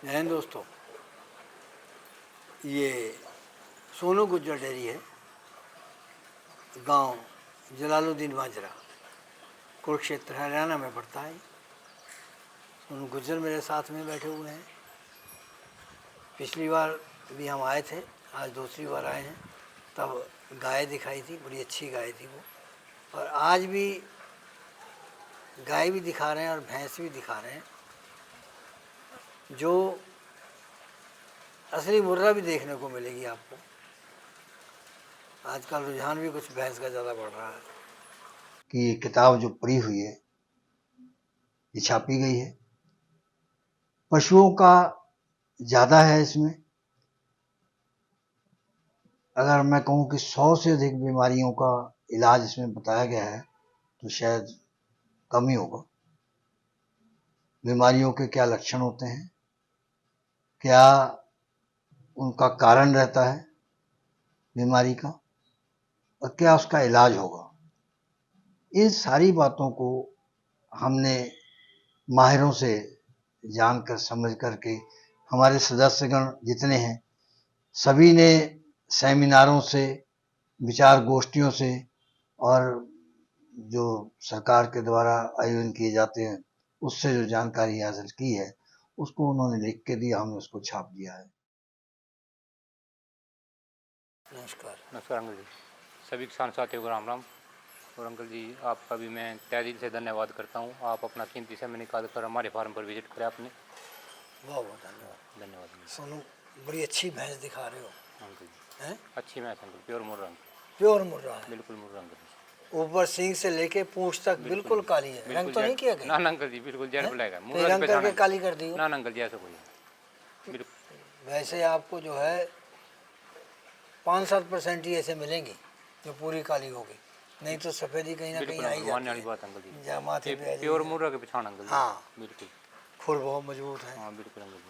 जय हिंद दोस्तों। ये सोनू गुज्जर डेयरी है, गांव जलालुद्दीन माजरा, कुरुक्षेत्र हरियाणा में पड़ता है। सोनू गुज्जर मेरे साथ में बैठे हुए हैं। पिछली बार भी हम आए थे, आज दूसरी बार आए हैं। तब गाय दिखाई थी, बड़ी अच्छी गाय थी वो, और आज भी गाय भी दिखा रहे हैं और भैंस भी दिखा रहे हैं। जो असली मुर्रा भी देखने को मिलेगी आपको। आजकल रुझान भी कुछ भैंस का ज़्यादा बढ़ रहा है। कि ये किताब जो पड़ी हुई है ये छापी गई है, पशुओं का ज़्यादा है इसमें। अगर मैं कहूँ कि 100 से अधिक बीमारियों का इलाज इसमें बताया गया है तो शायद कम ही होगा। बीमारियों के क्या लक्षण होते हैं, क्या उनका कारण रहता है बीमारी का, और क्या उसका इलाज होगा, इन सारी बातों को हमने माहिरों से जानकर समझ करके, हमारे सदस्यगण जितने हैं सभी ने सेमिनारों से, विचार गोष्ठियों से और जो सरकार के द्वारा आयोजन किए जाते हैं उससे जो जानकारी हासिल की है उसको उन्होंने लिख के दिया, हमने उसको छाप दिया है। नमस्कार। नमस्कार अंकल जी, सभी किसान साथियों को राम राम। और अंकल जी आपका भी मैं तहे दिल से धन्यवाद करता हूँ। आप अपना कीमती समय निकाल कर हमारे फार्म पर विजिट करें आपने। बहुत बहुत धन्यवाद। धन्यवाद अंकल। सोनू, बड़ी अच्छी भैंस दिखा रहे हो अंकल जी हैं। अच्छी मैच अंकल, प्योर मुर्रा अंकल, प्योर मुर्रा है, बिल्कुल मुर्रा अंकल। ऊपर सींग से लेके पूंछ तक बिल्कुल काली है। रंग तो नहीं किया गया ना अंकल जी, बिल्कुल जेड ब्लैक है। तो रंग करके काली कर दी हो ना अंकल जी, ऐसा कोई है बिल्कुल। वैसे आपको जो है 5-7% ही ऐसे मिलेंगे जो पूरी काली होगी, नहीं तो सफ़ेदी कहीं ना कहीं आई मानने वाली जाती बात अंकल जी, है, या माथे पे आ प्योर जाएगी। मुर्रा के पछाड़ अंकल जी। हाँ, बिल्कुल। खुर बहुत मजबूत है। हाँ बिल्कुल अंकल जी।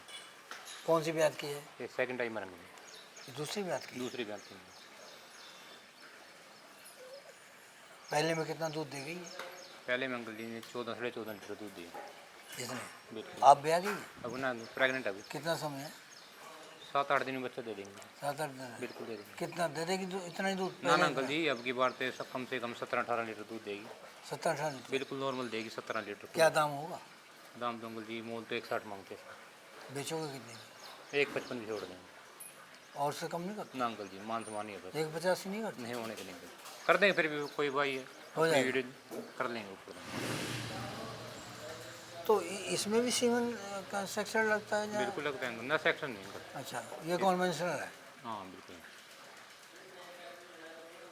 कौन सी ब्यात की है? ये सेकंड टाइमर अंकल जी, दूसरी ब्यात की। दूसरी बात की। पहले में कितना दूध दे गई? पहले में अंकल जी ने 14-14.5 लीटर दूध दिया। इसने? बिल्कुल। आप ब्याह गई? अब ना प्रेग्नेंट अभी कितना समय है? 7-8 दिन में बच्चा दे देंगे। 7-8 दिन है। बिल्कुल दे देंगे। कितना दे देगी इतना ही दूध? ना ना अंकल जी, अब की बार तो कम से कम 17-18 लीटर दूध देगी। 17-18 लीटर? बिल्कुल नॉर्मल देगी 17 लीटर। क्या दाम होगा? दाम तो अंकल जी मोल तो 160 मांगते हैं। बेचोगे कितने की? 155 भी छोड़ देंगे। और से कम नहीं करते? ना अंकल जी, मान सम्मान ही है बस। 185 नहीं करते? नहीं होने के नहीं कर देंगे, फिर भी कोई भाई है हो जाएगा। वीडियो कर लेंगे ऊपर। तो इसमें भी सीमन का सेक्शन लगता है? बिल्कुल लगता है ना, सेक्शन नहीं अंकल। अच्छा, ये कॉन्वेंशनल है। हाँ बिल्कुल।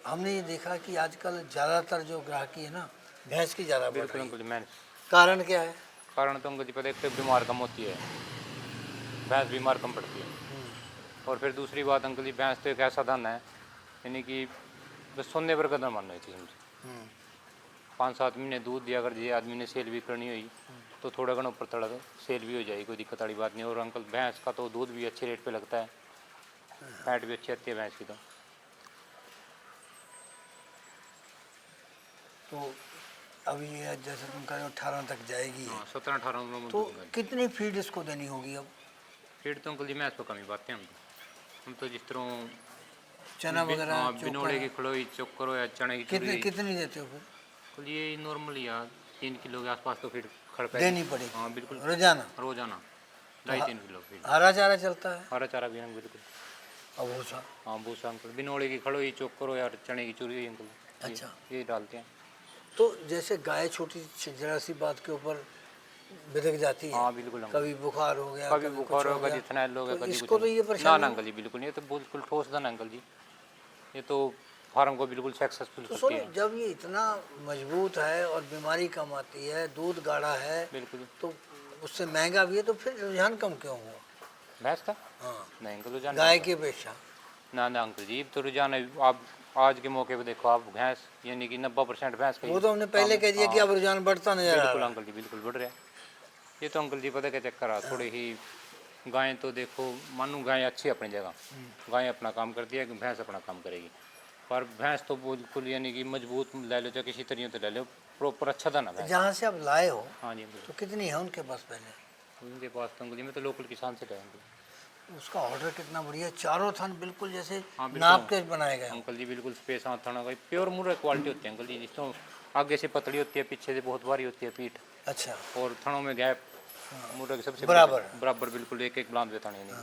हमने ये देखा कि आजकल ज़्यादातर जो ग्राहकी है ना, भैंस की ज़्यादा बढ़ बिल्कुल रही अंकल जी। है। मैंने कारण क्या है? कारण तो अंकल जी पता है, एक तो बीमार कम होती है, भैंस बीमार कम पड़ती है। और फिर दूसरी बात अंकल जी, भैंस तो एक ऐसा धन है, यानी कि बस सुनने पर कदम मानना चाहिए मुझे। 5-7 महीने दूध दिया, अगर जी आदमी ने सेल भी करनी हुई तो थोड़ा घना ऊपर थोड़ा सेल भी हो जाएगी, कोई दिक्कत वाली बात नहीं। और अंकल भैंस का तो दूध भी अच्छे रेट पे लगता है, फैट भी अच्छी आती है भैंस की। तो अभी ये जैसे तुम कह रहे हो 18 तक जाएगी, हाँ 17-18 तो कितनी फीड इसको देनी होगी अब? फीड तो अंकल जी मैच तो कम ही बात है। हम तो जिस तरह चना वगैरह, बिनोड़े की चोकर खड़ोई, चोकर हो या चने की कितनी चूरी, कितनी देते हो फिर? अंकल ये नॉर्मल यार 3 किलो के आसपास तो फीड खड़ पे देनी पड़ेगी? हाँ बिल्कुल रोजाना? रोजाना तो 2.5-3 किलो फीड। हरा चारा चलता है? हरा चारा भी अंकल बिल्कुल। और भूसा? हाँ भूसा अंकल, बिनोड़े की खड़ोई, चोकर हो या चने की चूरी हुई अंकल, अच्छा। ये डालते हैं। तो जैसे गाय छोटी जरा सी बात के ऊपर बिदक जाती है, हाँ बिल्कुल अंकल, कभी बुखार हो गया, कभी कभी बुखार कुछ हो होगा, गया, जितना लोग तो कभी इसको तो ये ना परेशानी ना अंकल जी बिल्कुल नहीं, ये तो बिल्कुल ठोस धन है अंकल जी, ये तो फार्म को बिल्कुल सक्सेसफुल तो करती सुनो, है। जब ये इतना मजबूत है और बीमारी कम आती है, दूध गाढ़ा है, बिल्कुल। तो उससे महंगा भी है, तो फिर रुझान कम क्यों हुआ भैंस का हाँ नहीं अंकल, रुझान गाय कम की अपेक्षा? ना ना अंकल जी, तो रुझान है। आप आज के मौके पे देखो, आप भैंस यानी कि 90% भैंस का वो ही तो हमने काम पहले है। कह दिया कि हाँ अब रुझान बढ़ता नजर आ बिल्कुल रहा है। अंकल जी, बिल्कुल बढ़ रहा है। ये तो अंकल जी पता क्या चक्कर आ, थोड़ी ही गायें तो देखो, मानो गाय अच्छी है अपनी जगह, गाय अपना काम करती है, भैंस अपना काम करेगी, पर भैंस तो बिल्कुल यानी कि मजबूत ले लो, चाहे किसी तरीके से ले लो, प्रॉपर अच्छा था ना भैंस। जहाँ से आप लाए हो हाँ जी अंकल। तो कितनी है उनके पास पहले? उनके पास तो अंकल जी मैं तो लोकल किसान से लाया अंकल। उसका ऑर्डर कितना बढ़िया है, चारों थन बिल्कुल जैसे हाँ, बिल्कुल। नाप के बनाए गए हों। अंकल जी बिल्कुल स्पेस हाथ थाना का प्योर मुर्रा क्वालिटी होती है अंकल जी, जिसको आगे से पतली होती है, पीछे से बहुत भारी होती है पीठ, अच्छा, और थनों में गैप मुर्रा के सबसे बराबर। बराबर बिल्कुल एक एक ब्लांद पे थने नहीं,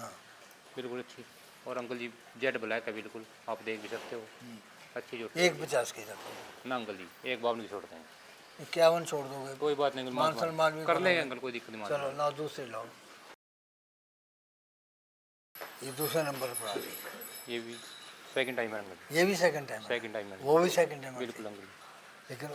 बिल्कुल अच्छी। और अंकल जी जेड ब्लैक है बिल्कुल, आप देख भी सकते हो, अच्छी जो 150 की जाता ना अंकल जी, एक बावन की छोड़ देंगे, है, 51 छोड़ दोगे? कोई बात नहीं अंकल, मान सम्मान भी कर लेंगे करोगे। अंकल, कोई दिक्कत नहीं। चलो लाओ दूसरे लाओ, ये दूसरे नंबर पर आ गई। ये भी सेकंड टाइम है अंकल, ये भी सेकंड टाइम है? सेकंड टाइम है वो भी सेकंड टाइम है? बिल्कुल अंकल, लेकिन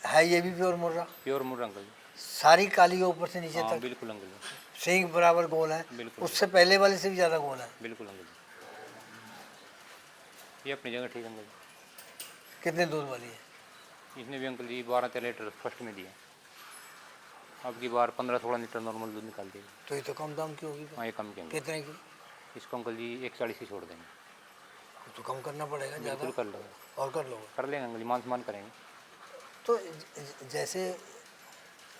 है ये भी प्योर मुर्रा? प्योर मुर्रा अंकल जी, सारी काली है ऊपर से नीचे हाँ तक, बिल्कुल अंकल जी, सींग बराबर गोल है, बिल्कुल उससे पहले वाले से भी ज़्यादा गोल है। बिल्कुल अंकल जी, ये अपनी जगह ठीक है अंकल जी। कितने दूध वाली है? इसने भी अंकल जी 12-13 लीटर फर्स्ट में दिया, अब की बार 15-16 लीटर नॉर्मल दूध निकाल देगी। तो ये तो कम दाम की होगी। हाँ ये कम के अंकल, कितने की? इसको अंकल जी 140 की छोड़ देंगे, तो कम करना पड़ेगा ज़्यादा, बिल्कुल कर लेंगे, और कर लोगे? कर लेंगे अंकल जी, मान सम्मान करेंगे। तो जैसे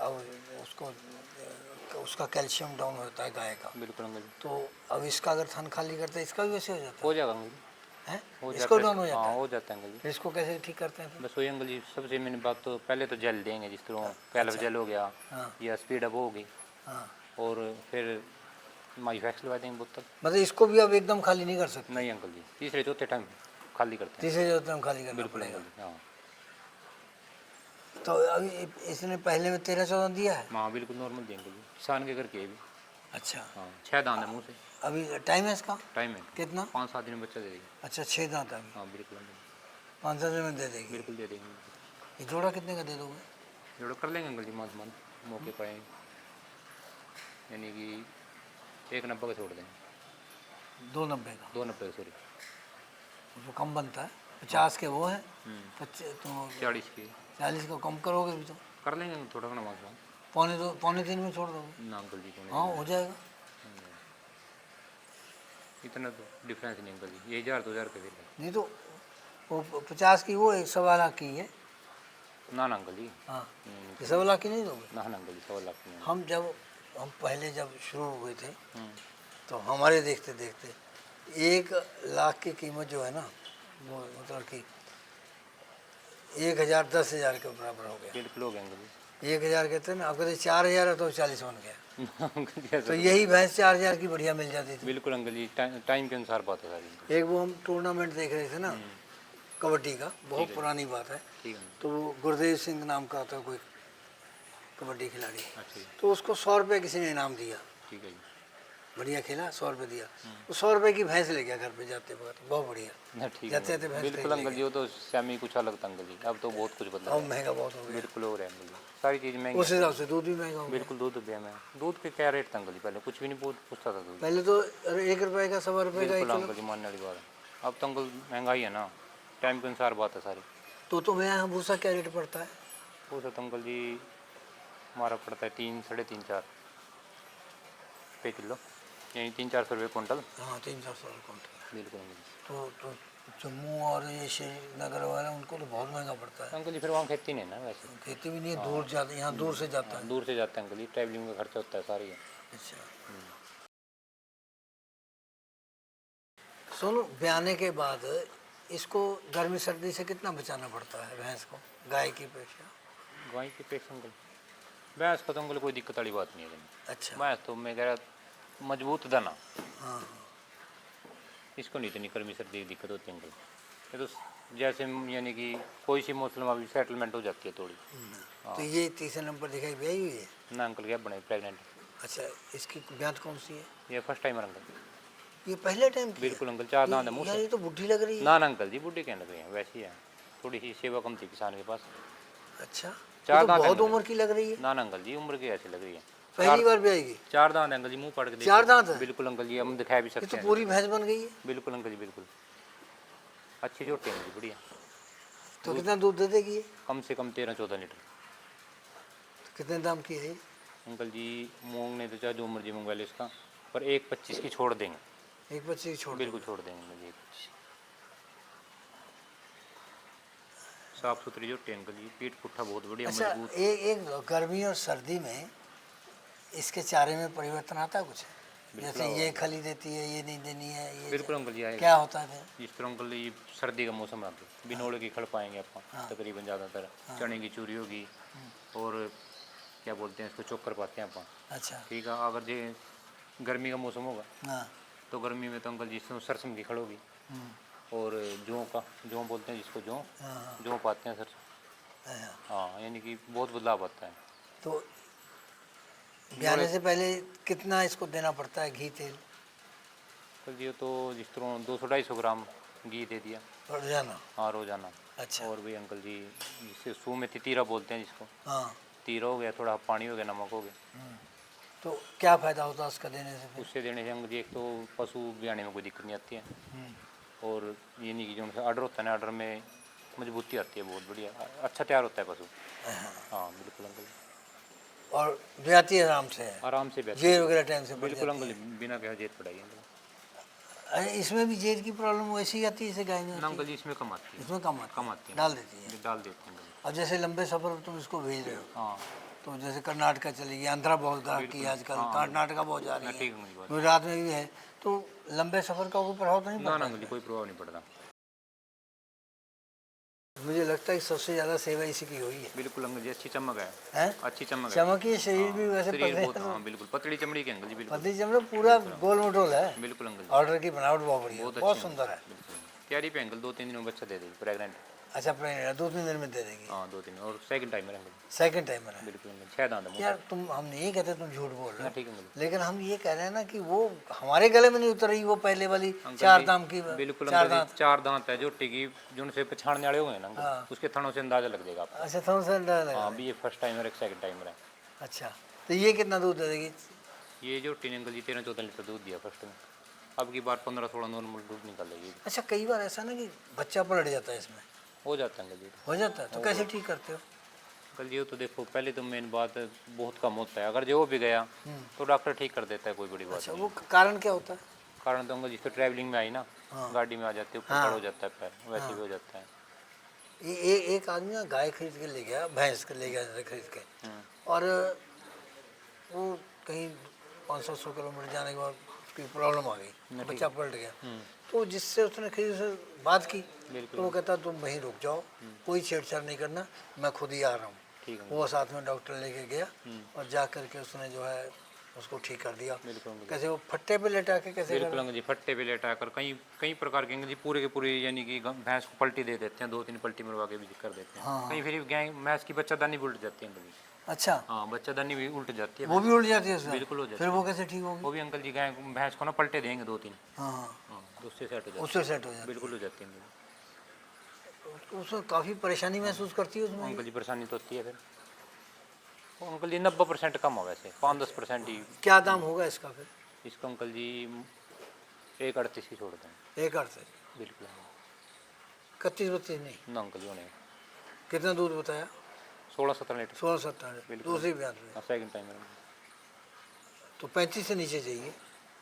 अब उसको उसका कैल्शियम डाउन होता है गाय का, बिल्कुल अंकल जी, तो अब इसका अगर थन खाली करते हैं इसका भी वैसे हो जाता हो जाएगा अंकल जी, है? हो इसको जाता डाउन हो है, जाता हाँ है? हो जाता है अंकल जी। फिर इसको कैसे ठीक करते हैं फिर? बस वही अंकल जी, सबसे मैंने बात तो पहले तो जेल देंगे, जिस तरह कैलव जेल हो गया हाँ या स्पीड अप होगी, हाँ, और फिर माइफैक्स लगा देंगे बोतल। मतलब इसको भी अब एकदम खाली नहीं कर सकते? नहीं अंकल जी, तीसरे चौथे टाइम खाली करते हैं, तीसरे जो टाइम खाली करना बिल्कुल पड़ेगा। अंकल जी, हाँ तो अभी इसने पहले में 13-14 दिया है? हाँ बिल्कुल नॉर्मल देंगे जी, किसान के घर के भी, अच्छा, हाँ 6 दांत है मुँह से, अभी टाइम है इसका टाइम है कितना? 5-7 दिन में बच्चा दे देगी, अच्छा, 6 दांत है अभी, हाँ बिल्कुल अंकल, 5-7 दिन में दे देगी। बिल्कुल दे देंगे, ये जोड़ा कितने का दे दोगे? जोड़ो कर लेंगे अंकल जी, मान सम्मान मौके पर आए, यानी कि 190 का छोड़ देंगे, 290 का? 290 सॉरी, जो कम बनता है 50 के वो है, 25 तो 40 की 40 का कम करोगे भी तो कर लेंगे थोड़ा घना मान सम्मान, पौने 3 में छोड़ दोगे? ना अंकल जी कौन हाँ हो जाएगा। इतना तो डिफरेंस नहीं अंकल जी, ये 1000-2000 के फिर नहीं तो वो 50 की वो 1.25 लाख की है। ना ना अंकल जी, हाँ, नहीं, 1.25 लाख की नहीं दोगे? ना ना अंकल जी 100 लाख की नहीं। हम पहले जब शुरू हुए थे हम्म, तो हमारे देखते देखते 1 लाख की कीमत जो है ना, वो मतलब कि 1,000 10,000 के बराबर हो गया। बिल्कुल हो गया अंकल जी, 1,000 कहते हैं ना, आप कहते 4,000 है तो 40 बन गया। अंकल जी ऐसा तो यही भैंस 4,000 की बढ़िया मिल जाती थी। बिल्कुल अंकल जी, टाइम के अनुसार बात है सारी, एक वो हम टूर्नामेंट देख रहे थे ना कबड्डी का, बहुत पुरानी बात है, ठीक है तो वो गुरदेव सिंह नाम का था कोई कबड्डी खिलाड़ी, अच्छा जी, तो उसको 100 रुपये किसी ने इनाम दिया, ठीक है जी, बढ़िया खेला, 100 रुपये दिया, वो 100 रुपये की भैंस ले गया घर पे जाते वक्त, बहुत बढ़िया। ना ठीक जाते है जाते भैंस बिल्कुल खरीद अंकल जी, वो तो सैमी कुछ अलग था अंकल जी, अब तो बहुत कुछ बदला और है, महंगा बहुत हो गया, बिल्कुल हो रहा है अंकल जी, सारी चीज़ महंगी उस है। हिसाब से दूध भी महंगा हो गया। बिल्कुल दूध भी है, दूध के क्या रेट था अंकल जी, पहले कुछ भी नहीं पूछता था दूध, पहले तो 1 रुपये का 1.25 का 1 बिल्कुल किलो। अंकल जी मानने वाली बात है, अब तो अंकल महंगाई है ना, टाइम के अनुसार बात है सारी। तो तुम्हें यहाँ भूसा क्या रेट पड़ता है? वो तो अंकल जी हमारा पड़ता है 3-3.5-4 रुपये किलो, यानी 300-400 रुपये कुंटल, हाँ 300-400 कुंटल। बिल्कुल अंकल जी। तो जम्मू और ये श्रीनगर वाला उनको तो बहुत महंगा पड़ता है। अंकल जी फिर वहाँ खेती नहीं है ना वैसे, खेती भी नहीं है, दूर जाते, यहाँ दूर से जाता है। दूर से जाते हैं अंकल जी, ट्रैवलिंग का खर्चा होता है सारी है। अच्छा, सुनो, ब्याने के बाद इसको गर्मी सर्दी से कितना बचाना पड़ता है भैंस को गाय की अपेक्षा? गाय की पेक्षा अंकल भैंस का तो अंकल कोई दिक्कत वाली बात नहीं है, अच्छा, भैंस तो मैं कह रहा मजबूत दाना, हाँ इसको नहीं इतनी गर्मी सर्दी की दिक्कत होती है अंकल, ये तो जैसे यानी कि कोई सी मौसम अभी सेटलमेंट हो जाती है थोड़ी। तो ये तीसरे नंबर दिखाई ब्याई हुई है? ना अंकल क्या बने प्रेगनेंट, अच्छा, इसकी ब्यात कौन सी है? ये फर्स्ट टाइमर अंकल, ये पहले टाइम की है? बिल्कुल अंकल, 4 दांत है मुँह यार से। ये तो बुढ़ी लग रही है। ना ना अंकल जी बुढ़ी कहने लगे हैं, वैसी है, थोड़ी सी सेवा कम थी किसान के पास। अच्छा, ये 4 तो दांत बहुत अंकल। उम्र की लग रही है। ना ना अंकल जी उम्र की ऐसी लग रही है, पहली बार ब्याएगी? 4 दांत है अंकल जी, मुंह पड़ के 4 दांत है? बिल्कुल अंकल जी, हम दिखा भी ये सकते तो हैं। पूरी भैंस बन गई है। बिल्कुल अंकल जी बिल्कुल, अच्छी जोटी है अंकल जी, बढ़िया। तो कितना दूध दे देगी ये? कम से कम 13-14 लीटर। तो कितने दाम की है ये? अंकल जी मूंग नहीं तो चाहे जो मर्जी मंगवा ले इसका, पर 1.25 की छोड़ देंगे, 1.25 छोड़ बिल्कुल दोगे? छोड़ देंगे अंकल जी, 1.25। साफ सुथरी जोटी है अंकल जी, पीठ पुट्ठा बहुत बढ़िया अच्छा, मजबूत। एक गर्मी और सर्दी में इसके चारे में परिवर्तन आता है कुछ? बिल्कुल जैसे होगा। ये खली देती है, ये नहीं देनी है, ये बिल्कुल अंकल जी आएगा। क्या होता है फिर? जिस तरह अंकल ये सर्दी का मौसम आते बिनोड़े की खड़ पाएंगे आप हाँ। तकरीबन ज़्यादातर। चने की चूरी होगी और क्या बोलते हैं इसको चोकर पाते हैं आप। अच्छा। ठीक है, अगर जे गर्मी का मौसम होगा हाँ। तो गर्मी में तो अंकल जी इसमें सरसों की खड़ होगी हम्म, और जौ बोलते हैं जिसको जौ हाँ, जौ पाते हैं सरसों। हाँ। हाँ, यानी कि बहुत बदलाव आता है। तो ब्याने से पहले कितना इसको देना पड़ता है घी तेल? अंकल जी तो जिस तरह 200-250 ग्राम घी दे दिया रोजाना? हाँ रोज़ाना। अच्छा। और भी अंकल जी जिससे सूह में तीरा बोलते हैं जिसको, हाँ। तीरा हो गया, थोड़ा पानी हो गया, नमक हो गया, तो क्या फ़ायदा होता है उसका देने से फिर? उससे देने से अंकल जी एक तो पशु ब्याने में कोई दिक्कत नहीं आती है हम्म, और ये नहीं कि जो उनसे आर्डर होता है ना, आर्डर में मजबूती आती है, बहुत बढ़िया अच्छा तैयार होता है पशु। हाँ बिल्कुल अंकल जी। और ब्याती आराम से है? आराम से बैठ जेर वगैरह टाइम से पड़ बिल्कुल जाती अंकल है? जी, बिना कहे जेत पड़ाई अंकल। अरे इसमें भी जेर की प्रॉब्लम वैसी ही आती है जैसे गाय में ना आती अंकल है? जी इसमें कम आती है, इसमें कम आती है, है, डाल देती है। डाल देते हैं अंकल जी। अब जैसे लंबे सफ़र पर तुम इसको भेज रहे हो, हाँ तो जैसे कर्नाटका चली गई, आंध्रा बहुत ग्राहक की है आजकल, हाँ। कर्नाटका बहुत जा रही है, ठीक है अंकल जी, बात। गुजरात में भी है, तो लंबे सफ़र का कोई प्रभाव तो नहीं ना पड़ता ना अंकल जी इसमें? कोई प्रभाव नहीं पड़ता। मुझे लगता है कि सबसे ज़्यादा सेवा इसी की हुई है। बिल्कुल अंकल जी, अच्छी चमक है, हैं? अच्छी चमक है। चमकी शरीर भी वैसे शरीर पतले बहुत, हाँ बिल्कुल पतली चमड़ी के अंकल जी, बिल्कुल पतली चमड़ी पूरा गोल मटोल है। बिल्कुल अंकल जी, ऑर्डर की बनावट बहुत बढ़िया है, बहुत बहुत अच्छी सुंदर है। बिल्कुल। तैयारी पे अंकल 2-3 दिन में बच्चा दे देगी, प्रेगनेंट। अच्छा, प्रेग्नेंट 2-3 दिन में दे देगी? हाँ 2-3 और सेकंड टाइम है अंकल, सेकंड टाइमर है? बिल्कुल अंकल, 6 दांत है मुँह यार तुम, हम नहीं कहते तुम झूठ बोल पे। रहे ना हो, ठीक है अंकल लेकिन हम ये कह रहे हैं ना कि वो हमारे गले में नहीं उतर रही, वो पहले वाली अंकल चार जी, दाम की, बिल्कुल चार अंकल जी, दांत। 4 दांत है जो टिकी जो उनसे पछाड़ने वाले हुए हैं ना हाँ। अंकल, उसके थनों से अंदाजा लग जाएगा आपको। अच्छा, थोड़ा सा डर लगा हाँ है। अभी ये फर्स्ट टाइमर एक सेकंड टाइमर है। अच्छा, तो ये कितना दूध दे देगी? ये जो टीन अंकल जी 13-14 लीटर दूध दिया फर्स्ट में, अब की बार 15-16 नॉर्मल दूध निकालेगी। अच्छा, कई बार ऐसा ना कि बच्चा पलट जाता है इसमें, हो जाता है अंकल जी। हो जाता है, तो कैसे ठीक करते हो? अंकल जी तो देखो पहले तो मेन बात बहुत कम होता है, अगर जो हो भी गया तो डॉक्टर ठीक कर देता है, कोई बड़ी बात अच्छा, नहीं। वो कारण क्या होता है? कारण तो अंकल जी तो ट्रैवलिंग में आई ना, हाँ। गाड़ी में आ जाती है, ऊपर हाँ। खड़ा हो जाता है पैर, वैसे भी हो जाता है। एक आदमी ना गाय खरीद के ले गया, भैंस के ले गया खरीद के, और वो कहीं 500-600 किलोमीटर जाने के बाद उसकी प्रॉब्लम आ गई, बच्चा पलट गया। तो जिससे उसने खरीद से बात की, बिल्कुल। तो वो कहता तुम वहीं रुक जाओ, कोई छेड़छाड़ नहीं करना, मैं खुद ही आ रहा हूँ। ठीक है वो साथ में डॉक्टर लेके गया और जा करके उसने जो है उसको ठीक कर दिया। बिल्कुल अंकल जी। कैसे वो फट्टे पे लेटा के कैसे बिल्कुल अंकल जी, फट्टे पे लेटा कर कई कई प्रकार के अंकल जी पूरे के पूरे यानी कि भैंस को पलटी दे देते हैं, 2-3 पलटी मरवा के भी कर देते हैं। हाँ। कहीं फिर भैंस की बच्चादानी भी उल्ट जाती है अंकल जी। अच्छा, हाँ बच्चादानी भी उल्ट जाती है, वो भी उल्ट जाती है उसमें? बिल्कुल हो जाती फिर वो कैसे ठीक होगी? वो भी अंकल जी गाय भैंस को ना पलटे देंगे 2-3, हाँ हाँ, हाँ तो उससे सेट हो जाती उससे सेट हो जाती है, बिल्कुल हो जाती है अंकल जी। है। उसमें काफ़ी परेशानी महसूस करती है उसमें? अंकल जी परेशानी तो होती है फिर, वो अंकल जी 90% कम हो, वैसे 5-10% ही। क्या दाम होगा इसका फिर? इसको अंकल जी 1.38 की छोड़ दें। एक अर्थ से बिल्कुल 31-32 नहीं? ना अंकल जी होने कितना दूध बताया? 16-17 लीटर। 16-17 बिल्कुल। दूसरी ब्याज में? हाँ सेकंड टाइम तो 35 से नीचे चाहिए,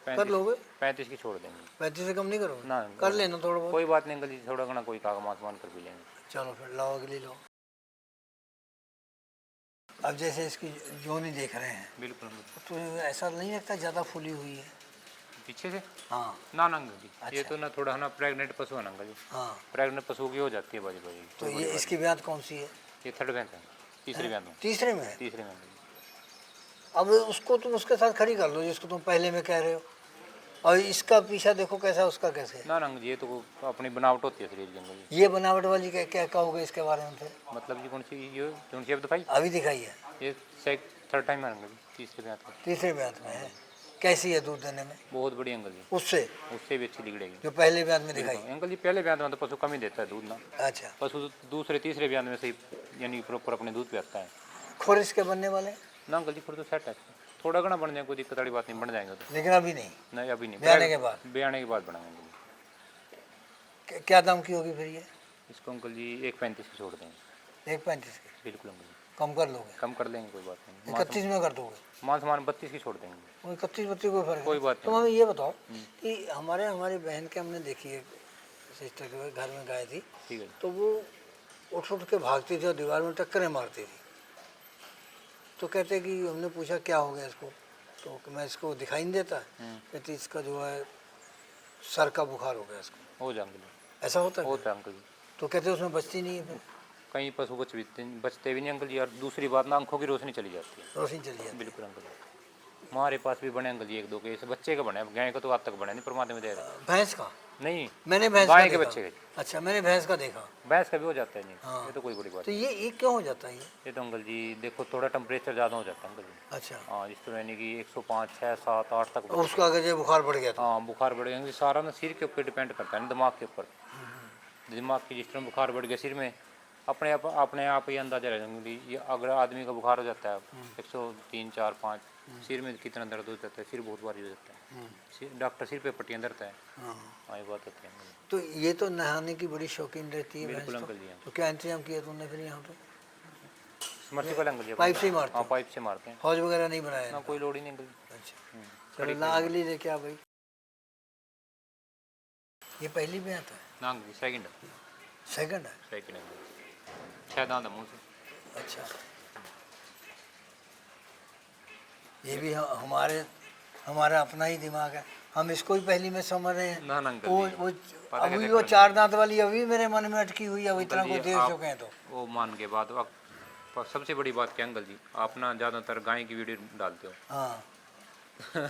कर 35 लोगे? 35 की छोड़ देंगे। 35 से कम नहीं करोगे? ना कर लेना थोड़ा बहुत। कोई बात नहीं अंकल जी, थोड़ा घना कोई कागज आसमान कर भी लेंगे। चलो फिर लाओ, अगली लो। अब जैसे इसकी जोनी देख रहे हैं, बिल्कुल अंकल तो ऐसा नहीं लगता ज़्यादा फूली हुई है? पीछे से हाँ ना ना अंकल जी, ये अच्छा। तो ना थोड़ा ना प्रेग्नेंट पशु है ना अंकल जी, हाँ। प्रेग्नेंट पशु की हो जाती है बाजी बाजी। तो ये इसकी ब्याज कौन सी है? ये थर्ड बैंक है, तीसरी बैंक में, तीसरे में है? तीसरे बैंक में। अब उसको तुम उसके साथ खड़ी कर लो जिसको तुम पहले में कह रहे हो, और इसका पीछा देखो कैसा, उसका कैसे। ना ना अंकल जी, ये तो अपनी बनावट होती है शरीर की अंकल जी। ये बनावट वाली क्या क्या कहोगे इसके बारे में फिर? मतलब जी कौन सी, ये कौन सी अब दिखाई, अभी दिखाई है, ये थर्ड टाइम है अंकल जी, तीसरे बैंक में। तीसरे ब्याज में है। कैसी है दूध देने में बहुत बढ़िया अंकल जी, उससे उससे भी अच्छी दिखड़ेगी। जो पहले ब्याज में दिखाई? अंकल जी पहले ब्याज में तो पशु कम ही देता है दूध ना, अच्छा, पशु दूसरे तीसरे ब्याज में सही यानी प्रॉपर अपने दूध पियाता है खुर इसके बनने वाले? ना अंकल जी, फिर तो सेट है, थोड़ा घना बन जाए कोई दिक्कत वाली बात नहीं, बन जाएंगे तो। लेकिन अभी नहीं, नहीं अभी नहीं, ब्याने के बाद? ब्याने के बाद बढ़ाएंगे अंकल जी। क्या दाम की होगी फिर ये? इसको अंकल जी 1.35 की छोड़ देंगे। 1.35 की बिल्कुल अंकल जी, कम कर लोगे? कम कर लेंगे कोई बात नहीं। 31 में कर दोगे? मान सम्मान 32 की छोड़ देंगे। वो 31-32 कोई फर्क कोई नहीं। बात तुम नहीं। हमें ये बताओ कि हमारी बहन के हमने देखी है, सिस्टर के घर में गाय थी, ठीक है जी। तो वो उठ उठ के भागती थी और दीवार में टक्करें मारती थी, तो कहते कि हमने पूछा क्या हो गया इसको, तो मैं इसको दिखाई नहीं देता, कहती इसका जो है सर का बुखार हो गया इसको। हो जाए अंकल जी, ऐसा होता है होता है अंकल जी। तो कहते हैं उसमें बचती नहीं है फिर, कहीं पशु बचते भी नहीं अंकल जी। और दूसरी बात ना, आंखों की रोशनी चली जाती है। रोशनी चली जाती है। बिल्कुल अंकल जी, हमारे पास भी बने अंकल जी 1-2 केस, बच्चे का बने, गाय का तो आज तक बने नहीं, परमात्मा में दे रहे। भैंस का नहीं, मैंने भैंस का गाय के देखा। बच्चे के। अच्छा, मैंने भैंस का देखा। भैंस का भी हो जाता है नहीं। हाँ। ये तो कोई बड़ी बात तो नहीं। ये क्यों हो जाता है ये तो अंकल जी देखो, थोड़ा टेम्परेचर ज़्यादा हो जाता है अंकल जी। अच्छा, हाँ, जिस तरह यानी कि 105, 6, 7, 8 तक। और उसका अगर ये बुखार बढ़ गया तो हाँ, बुखार बढ़ गया, सारा ना सिर के ऊपर डिपेंड करता है ना, दिमाग के ऊपर। दिमाग की जिस तरह बुखार बढ़ गया सिर में, अपने आप ही अंदाजा रह जाएंगे। ये अगर आदमी का बुखार हो जाता है 103, 4, 5, सिर में कितना दर्द हो जाता है, सिर बहुत भारी हो जाता है, डॉक्टर सिर पे पट्टियाँ धरता है। हाँ, ये बात होती है अंकल जी। तो ये तो नहाने की बड़ी शौकीन रहती है बिल्कुल भैंस अंकल तो। जी, हाँ। तो क्या इंतजाम किया तुमने फिर यहाँ पे? समर्सिबल अंकल जी, पाइप से ही मारते हाँ, हो? पाइप से मारते हैं। हौज वगैरह नहीं बनाया ना इनका? कोई लोड ही नहीं अंकल जी। अच्छा, चलो ना अगली लेके आ भाई। ये पहली में आता है? ना अंकल जी, सेकंड सेकंड है? अंकल जी, 6 दांत है मुँह से। अच्छा, ये भी हमारा अपना ही दिमाग है, हम इसको ही पहली में समझ रहे हैं। ना ना अंकल वो जी, वो पता अभी कैसे वो कर 4 दांत वाली अभी मेरे मन में अटकी हुई है, अब इतना अंकल को जी, देख आप चुके हैं तो। वो मान के बाद सबसे बड़ी बात क्या अंकल जी, आप ना ज़्यादातर गाय की वीडियो डालते हो। हाँ,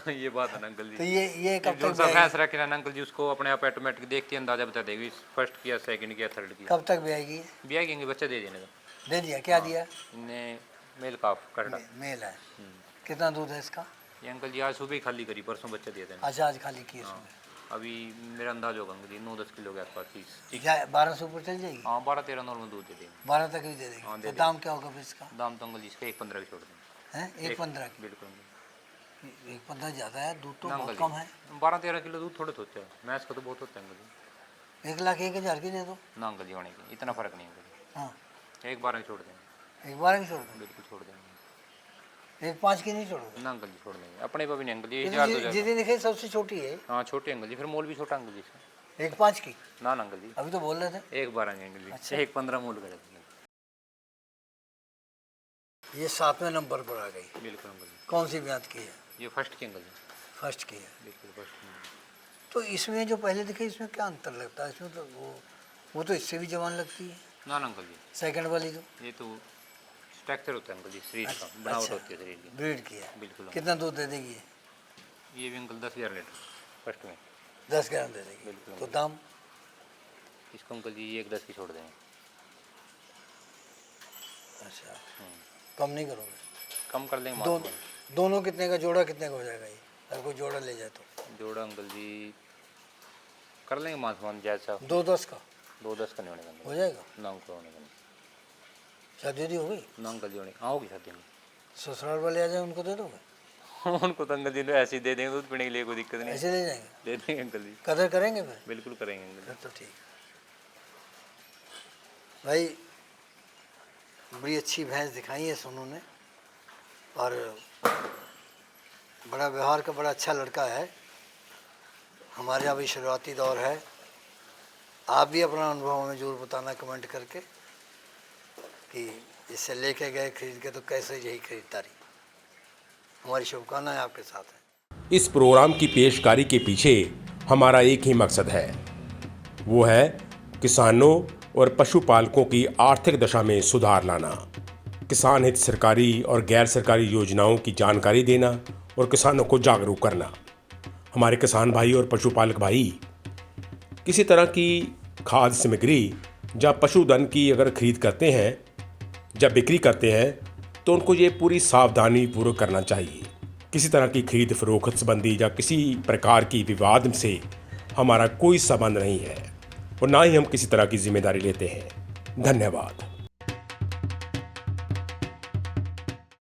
ये बात है ना अंकल जी। तो ये कब जो तक सा ब्याएगी? भैंस रखे ना अंकल जी, उसको अपने आप ऑटोमेटिक देख के अंदाजा बता देगी, फर्स्ट किया, सेकंड किया, थर्ड किया। कब तक ब्याएगी? ब्याह कहेंगे बच्चा दे देने का। दे दिया? क्या दिया? इन्हें मेल काफ करना। मेल है। कितना दूध है इसका? ये अंकल जी आज सुबह ही खाली करी, परसों बच्चा दिए थे। अच्छा, आज खाली किए हाँ, इसमें। अभी मेरा अंदाज होगा अंकल जी 9-10 किलो के आसपास चीज। 1200 ऊपर चल जाएगी? हाँ, 12-13 नॉर्मल दूध दे देंगे। 12 तक ही दे देगी। हाँ, दे तो देंगे। दाम क्या होगा फिर इसका? दाम तो अंकल जी इसका 1.15 की छोड़ देंगे। हैं? 1.15 की? बिल्कुल। 1.15 ज़्यादा है, दूध तो ना बहुत अंकल कम है। जी, 12-13 किलो दूध थोड़े होते हैं, मैच का तो बहुत होता है अंकल जी। 1,01,000 की दे दो। ना अंकल जी, होने की इतना फर्क नहीं अंकल जी। हाँ, 1.12 की छोड़ देंगे। 1.12 की छोड़ दो। बिल्कुल छोड़ देंगे। 1.5 की नहीं छोड़ोगे? ना अंकल जी, छोड़ देंगे, अपने पर भी नहीं अंकल जी, ये 1000-2000। जितनी दिखाई सबसे छोटी है। हाँ, छोटे अंकल जी, फिर मोल भी छोटा अंकल जी इसका। 1.5 की? ना अंकल जी, अभी तो बोल रहे थे। 1.12 की अंकल जी। अच्छा। 1.15 मोल कर देंगे। ये 7वें नंबर पर आ गई। बिल्कुल अंकल जी, कौन सी ब्यात की है? ये फर्स्ट की अंकल जी। फर्स्ट की है। बिल्कुल फर्स्ट। तो इसमें जो पहले दिखे इसमें क्या अंतर लगता है? इसमें तो वो तो इससे भी जवान लगती है, ना अंकल जी, सेकंड वाली तो। ये तो स्ट्रक्चर होता है अंकल जी, शरीर का बनावट अच्छा, होती है शरीर की। ब्रीड की है। बिल्कुल अंकल। कितना दूध दे देगी ये? ये भी अंकल 10,000 लीटर फर्स्ट में। 10 ग्राम दे देगी। बिल्कुल। तो दाम? इसको अंकल जी 1.10 की छोड़ देंगे। अच्छा, कम नहीं करोगे? कम कर लेंगे दो, माल। दोनों कितने का जोड़ा, कितने का हो जाएगा ये अगर कोई जोड़ा ले जाए तो? जोड़ा अंकल जी कर लेंगे मान जैसा। 2.10 का 2.10 का नहीं होने का हो जाएगा? ना अंकल, होने का नहीं। शादी दी हो गई? ना अंकल जी, होने हाँ होगी शादी में। ससुराल वाले आ जाए उनको दे दोगे? उनको तो अंकल जी ने ऐसे ही दे देंगे, दूध पीने के लिए कोई दिक्कत नहीं। ऐसे ले जाएंगे? दे देंगे अंकल जी, कदर करेंगे फिर? बिल्कुल करेंगे अंकल फिर तो ठीक। भाई बड़ी अच्छी भैंस दिखाई है सोनू ने, और बड़ा व्यवहार का बड़ा अच्छा लड़का है। हमारे अभी शुरुआती दौर है। आप भी अपना अनुभव हमें जरूर बताना कमेंट करके कि इससे लेके गए खरीद के तो कैसे यही खरीदारी। हमारी शुभकामनाएं आपके साथ हैं। इस प्रोग्राम की पेशकारी के पीछे हमारा एक ही मकसद है, वो है किसानों और पशुपालकों की आर्थिक दशा में सुधार लाना, किसान हित सरकारी और गैर सरकारी योजनाओं की जानकारी देना और किसानों को जागरूक करना। हमारे किसान भाई और पशुपालक भाई किसी तरह की खाद्य सामग्री या पशुधन की अगर खरीद करते हैं, जब बिक्री करते हैं, तो उनको ये पूरी सावधानी पूर्वक करना चाहिए। किसी तरह की खरीद फरोख्त संबंधी या किसी प्रकार की विवाद से हमारा कोई संबंध नहीं है और ना ही हम किसी तरह की जिम्मेदारी लेते हैं। धन्यवाद।